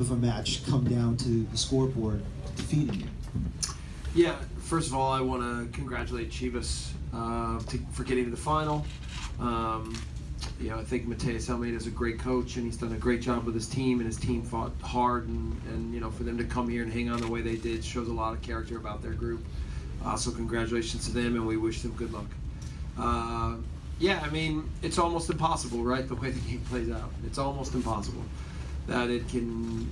of a match come down to the scoreboard defeating you? Yeah, first of all, I want to congratulate Chivas for getting to the final. I think Mateus Almeida is a great coach, and he's done a great job with his team, and his team fought hard, and for them to come here and hang on the way they did shows a lot of character about their group. So congratulations to them, and we wish them good luck. Yeah, I mean, it's almost impossible, right, the way the game plays out. It's almost impossible that it can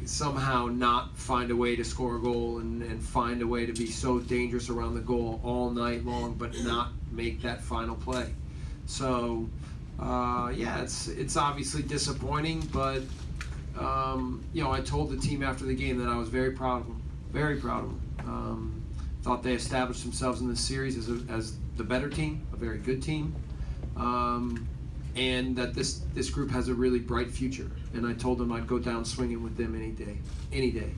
somehow not find a way to score a goal and find a way to be so dangerous around the goal all night long, but not make that final play. So, yeah, it's obviously disappointing, but, I told the team after the game that I was very proud of them, very proud of them. Thought they established themselves in this series as the better team, a very good team, and that this group has a really bright future. And I told them I'd go down swinging with them any day.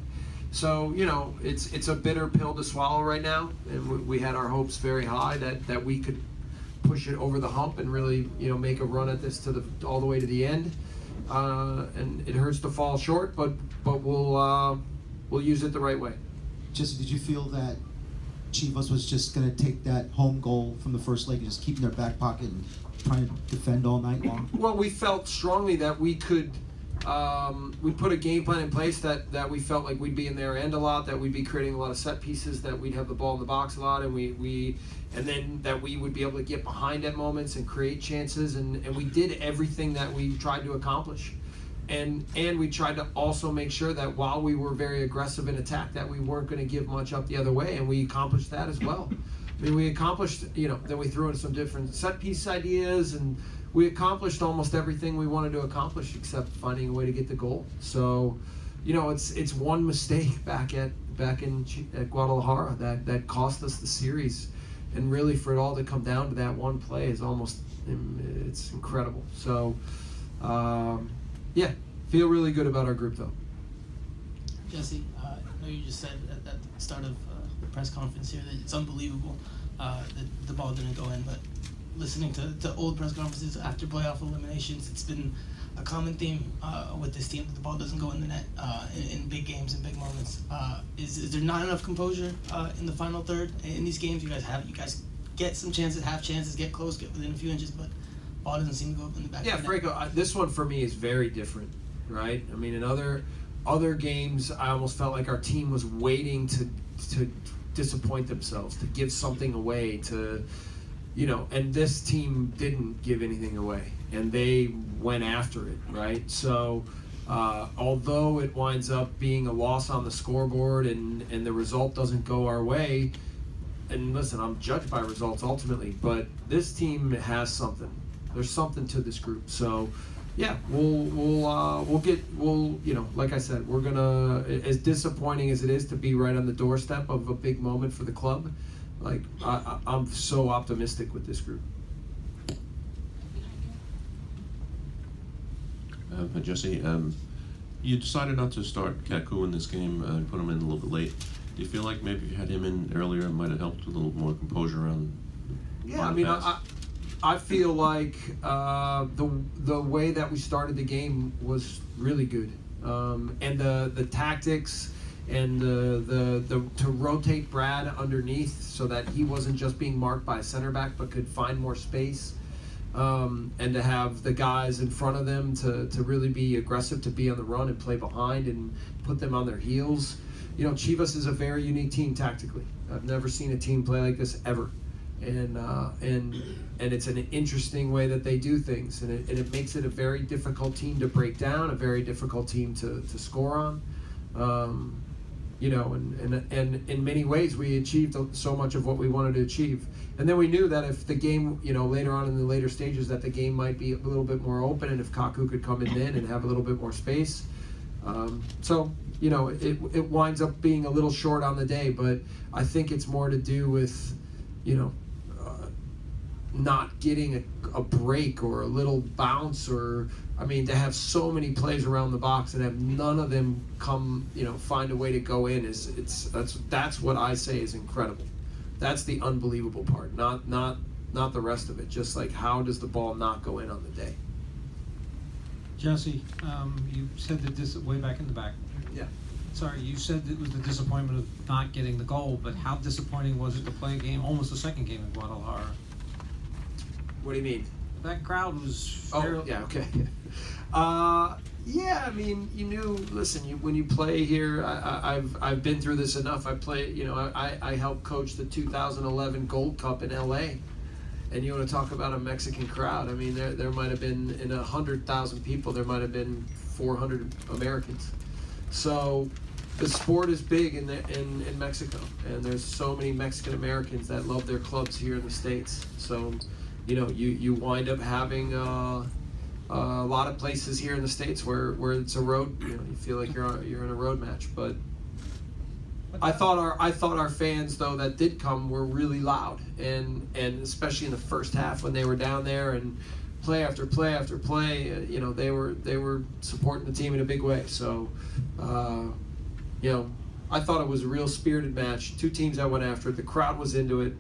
So, it's a bitter pill to swallow right now, and we had our hopes very high that we could push it over the hump and really, make a run at this all the way to the end. And it hurts to fall short, but we'll use it the right way. Jesse, did you feel that Chivas was just going to take that home goal from the first leg and just keep in their back pocket and trying to defend all night long? Well, we felt strongly that we could. We put a game plan in place that we felt like we'd be in their end a lot, that we'd be creating a lot of set pieces, that we'd have the ball in the box a lot, and then that we would be able to get behind at moments and create chances, and we did everything that we tried to accomplish. And we tried to also make sure that while we were very aggressive in attack, that we weren't going to give much up the other way, and we accomplished that as well. I mean, we accomplished, then we threw in some different set piece ideas, and we accomplished almost everything we wanted to accomplish except finding a way to get the goal. So, it's one mistake back in Guadalajara that cost us the series, and really for it all to come down to that one play is it's incredible. So, yeah, feel really good about our group though. Jesse, I know you just said at the start of the press conference here that it's unbelievable that the ball didn't go in, but listening to old press conferences after playoff eliminations, it's been a common theme with this team that the ball doesn't go in the net in big games and big moments. Is there not enough composure in the final third in these games? You guys get some chances, have chances, get close, get within a few inches, but ball doesn't seem to go up in the back. Yeah, Franco, this one for me is very different, right? I mean, in other games, I almost felt like our team was waiting to disappoint themselves, to give something away, and this team didn't give anything away, and they went after it, right? So, although it winds up being a loss on the scoreboard and the result doesn't go our way, and listen, I'm judged by results ultimately, but this team has something. There's something to this group. So, yeah, like I said, we're gonna, as disappointing as it is to be right on the doorstep of a big moment for the club, like I'm so optimistic with this group. Jesse, you decided not to start Kaku in this game and put him in a little bit late. Do you feel like maybe if you had him in earlier, it might have helped with a little more composure around? Yeah, I mean, I feel like the way that we started the game was really good, and the tactics and to rotate Brad underneath so that he wasn't just being marked by a center back but could find more space, and to have the guys in front of them to really be aggressive, to be on the run and play behind and put them on their heels. Chivas is a very unique team tactically. I've never seen a team play like this ever. And it's an interesting way that they do things, and it makes it a very difficult team to break down, a very difficult team to score on. And in many ways we achieved so much of what we wanted to achieve. And then we knew that if the game, later on in the later stages, that the game might be a little bit more open, and if Kaku could come in then and have a little bit more space. It winds up being a little short on the day, but I think it's more to do with, not getting a break or a little bounce, or to have so many plays around the box and have none of them come, find a way to go in that's what I say is incredible. That's the unbelievable part, not the rest of it. Just like, how does the ball not go in on the day? Jesse, you said that this way back in the back. Yeah. Sorry, you said it was the disappointment of not getting the goal, but how disappointing was it to play a game, almost the second game in Guadalajara? What do you mean? That crowd was Oh, yeah, okay. Yeah, I mean, you knew. Listen, when you play here, I've been through this enough. I helped coach the 2011 Gold Cup in L.A. And you want to talk about a Mexican crowd? I mean, there might have been in 100,000 people, there might have been 400 Americans. So the sport is big in Mexico, and there's so many Mexican Americans that love their clubs here in the States. So, you wind up having a lot of places here in the States where it's a road. You feel like you're in a road match. But I thought our fans, though, that did come were really loud, and especially in the first half when they were down there and play after play after play, they were supporting the team in a big way. So, I thought it was a real spirited match. Two teams that went after it. The crowd was into it.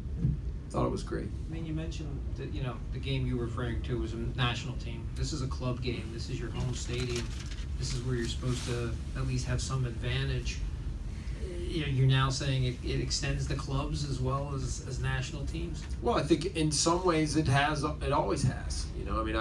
Thought it was great. I mean, you mentioned that the game you were referring to was a national team. This is a club game. This is your home stadium. This is where you're supposed to at least have some advantage. You're now saying it extends the clubs as well as national teams. Well, I think in some ways it has. It always has. I mean,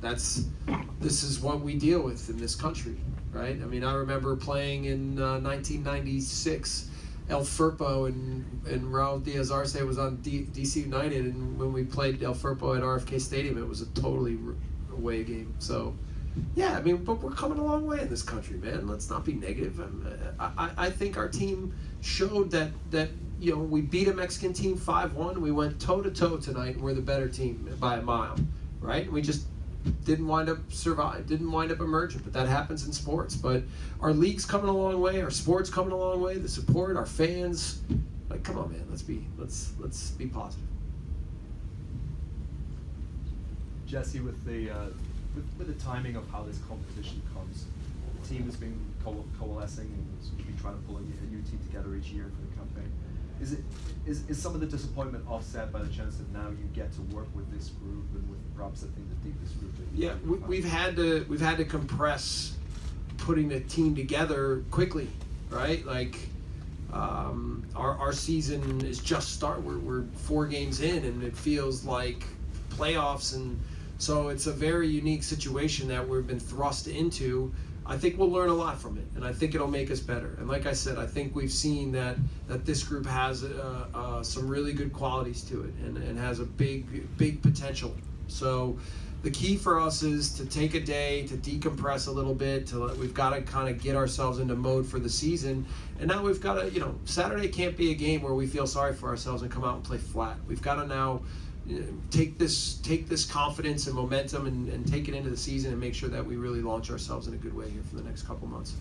this is what we deal with in this country, right? I mean, I remember playing in 1996. El Firpo and Raul Diaz Arce was on DC United, and when we played El Firpo at RFK Stadium, it was a totally away game. So, yeah, I mean, but we're coming a long way in this country, man. Let's not be negative. I think our team showed that we beat a Mexican team 5-1. We went toe-to-toe tonight, and we're the better team by a mile, right? We just didn't wind up emerging, but that happens in sports. But our league's coming a long way, our sport's coming a long way, the support, our fans, like, come on, man, let's be positive. Jesse, with the timing of how this competition comes, the team has been coalescing and we've been trying to pull a new team together each year for the campaign. Is some of the disappointment offset by the chance that now you get to work with this group and with perhaps the deepest group? Yeah, we've had to compress putting the team together quickly, right? Like our season is just start. We're 4 games in, and it feels like playoffs, and so it's a very unique situation that we've been thrust into. I think we'll learn a lot from it, and I think it'll make us better. And like I said, I think we've seen that this group has some really good qualities to it, and has a big potential. So the key for us is to take a day to decompress a little bit. We've got to kind of get ourselves into mode for the season, and now we've got to, Saturday can't be a game where we feel sorry for ourselves and come out and play flat. We've got to now take this confidence and momentum and take it into the season and make sure that we really launch ourselves in a good way here for the next couple months.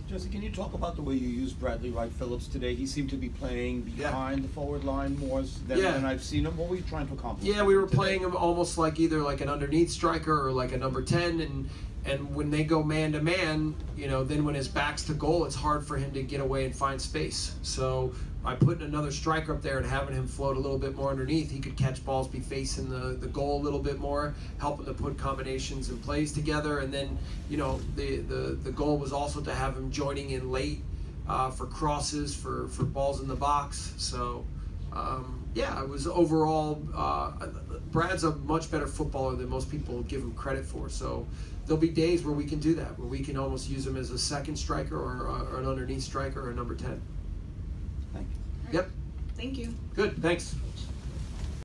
Jesse, can you talk about the way you used Bradley Wright Phillips today? He seemed to be playing behind the forward line more than I've seen him. What were you trying to accomplish? Yeah, we were playing him almost like either like an underneath striker or like a number 10, and when they go man to man, then when his back's to goal, it's hard for him to get away and find space. So by putting another striker up there and having him float a little bit more underneath, he could catch balls, be facing the goal a little bit more, helping to put combinations and plays together. And then, the goal was also to have him joining in late for crosses, for balls in the box. So, it was overall, Brad's a much better footballer than most people give him credit for. So there'll be days where we can do that, where we can almost use him as a second striker or an underneath striker or a number 10. Thank you. Yep. Thank you. Good, thanks.